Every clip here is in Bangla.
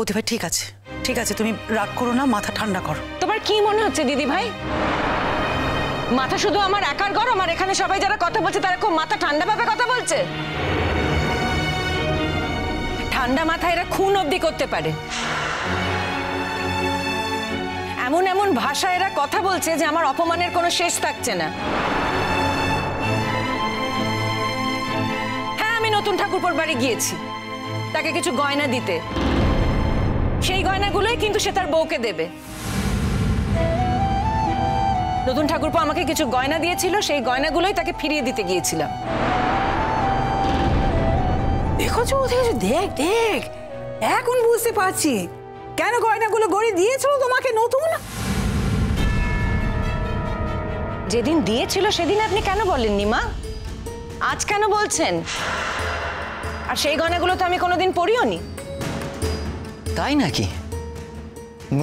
প্রতিভা ঠিক আছে, ঠিক আছে, তুমি রাগ করো না, মাথা ঠান্ডা করো। তোমার কি মনে হচ্ছে দিদি ভাই, মাথা শুধু আমার একার গরম আর এখানে সবাই যারা কথা বলছে তারা খুব মাথা ঠান্ডা ভাবে কথা বলছে? ঠান্ডা মাথায় এরা খুন অবধি করতে পারে। এমন এমন ভাষা এরা কথা বলছে যে আমার অপমানের কোনো শেষ থাকছে না। হ্যাঁ, আমি নতুন ঠাকুরপোর বাড়ি গিয়েছি তাকে কিছু গয়না দিতে, সেই গয়নাগুলোই কিন্তু সে তার বউকে দেবে। নতুন ঠাকুরপো আমাকে কিছু গয়না দিয়েছিল, সেই গয়নাগুলোই তাকে ফিরিয়ে দিতে গিয়েছিলাম। দেখছো দেখ দেখ, এখন বুঝতে পারছি কেন গয়নাগুলো গড়ে দিয়েছিল তোমাকে নতুন। যেদিন দিয়েছিল সেদিন আপনি কেন বলেননি মা? আজ কেন বলছেন? আর সেই গয়নাগুলো তো আমি কোনোদিন পরিও নি। তাই নাকি?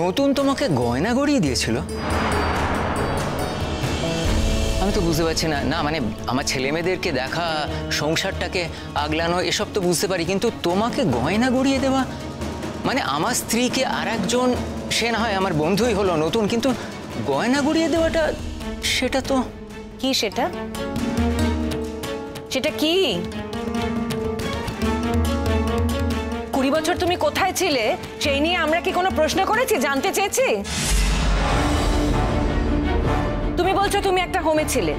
নতুন তোমাকে গয়না গড়িয়ে দিয়েছিল? আমি তো বুঝতে পারছি না। না মানে আমার ছেলে মেয়েদেরকে দেখা, সংসারটাকে আগলানো এসব তো বুঝতে পারি, কিন্তু তোমাকে গয়না গড়িয়ে দেওয়া মানে আমার স্ত্রীকে আর একজন, সে না হয় আমার বন্ধুই হলো নতুন, কিন্তু গয়না গড়িয়ে দেওয়াটা সেটা তো কি? সেটা সেটা কি? 20 বছর তুমি কোথায় ছিলে সেই নিয়ে আমরা কি কোনো প্রশ্ন করেছি, জানতে চেয়েছি? তুমি বলছো তুমি একটা হোমে ছিলে,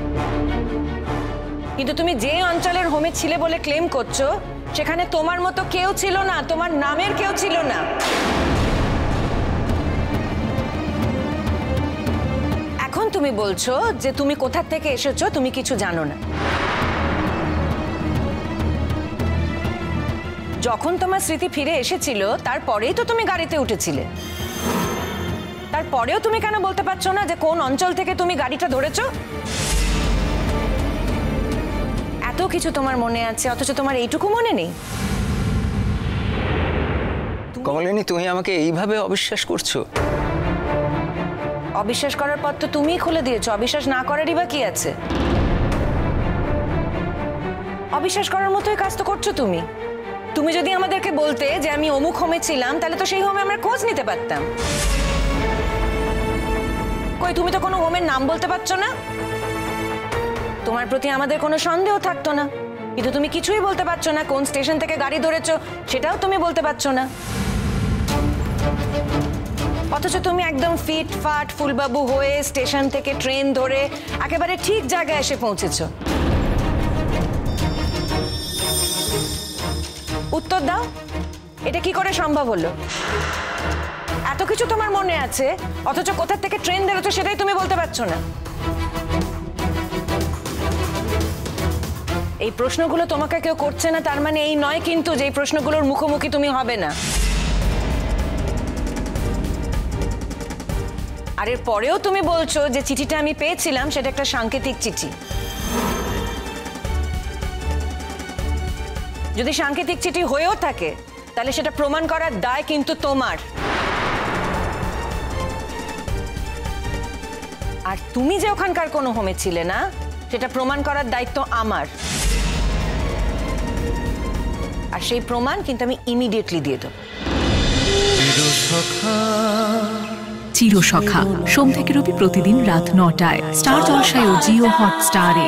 কিন্তু তুমি যে অঞ্চলের হোমে ছিলে বলে ক্লেম করছো সেখানে তোমার মতো কেউ ছিল না, তোমার নামের কেউ ছিল না। এখন তুমি বলছো যে তুমি কোথা থেকে এসেছো তুমি কিছু জানো না। যখন তোমার স্মৃতি ফিরে এসেছিল তারপরেই তো তুমি গাড়িতে উঠেছিলে। তারপরেও তুমি কেন বলতে পারছো না যে কোন অঞ্চল থেকে তুমি গাড়িটা ধরেছো? এত কিছু তোমার মনে আছে অথচ তোমার এইটুকু মনে নেই। কমলিনী, তুমি আমাকে এইভাবে অবিশ্বাস করছো? অবিশ্বাস করার পর তো তুমিই খুলে দিয়েছো, অবিশ্বাস না করারই বা কি আছে? অবিশ্বাস করার মতোই কাজ তো করছো তুমি। তুমি যদি আমাদেরকে বলতে যে আমি অমুক হোমে ছিলাম তাহলে তো সেই হোমে আমরা খোঁজ নিতে পারতাম। কই, তুমি তো কোনো হোমের নাম বলতে পারছো না। তোমার প্রতি আমাদের কোনো সন্দেহ থাকতো না, কিন্তু তুমি কিছুই বলতে পারছো না। কোন স্টেশন থেকে গাড়ি ধরেছো সেটাও তুমি বলতে পারছো না। অথচ তুমি একদম ফিট ফাট ফুলবাবু হয়ে স্টেশন থেকে ট্রেন ধরে একেবারে ঠিক জায়গায় এসে পৌঁছেছো। উত্তর দাও, এটা কি করে সম্ভব হলো? এত কিছু তোমার মনে আছে অথচ কোথা থেকে ট্রেন ধরেছো সেটাই তুমি বলতে পারছো না। এই প্রশ্নগুলো তোমাকে কেউ করছে না তার মানে এই নয় কিন্তু যে এই প্রশ্নগুলোর মুখোমুখি তুমি হবে না। আর এর পরেও তুমি বলছো যে চিঠিটা আমি পেয়েছিলাম সেটা একটা সাংকেতিক চিঠি। যদি সাংকেতিক চিঠি হয়েও থাকে তাহলে সেটা প্রমাণ করার দায় কিন্তু তোমার। আর তুমি যে ওখানকার কোনো হোমে ছিলে না সেটা প্রমাণ করার দায়িত্ব আমার। আর সেই প্রমাণ কিন্তু আমি ইমিডিয়েটলি দিয়ে দেব। চিরসখা সোম থেকে রবি প্রতিদিন রাত 9টায় স্টার জলসায় ও জিও হটস্টারে।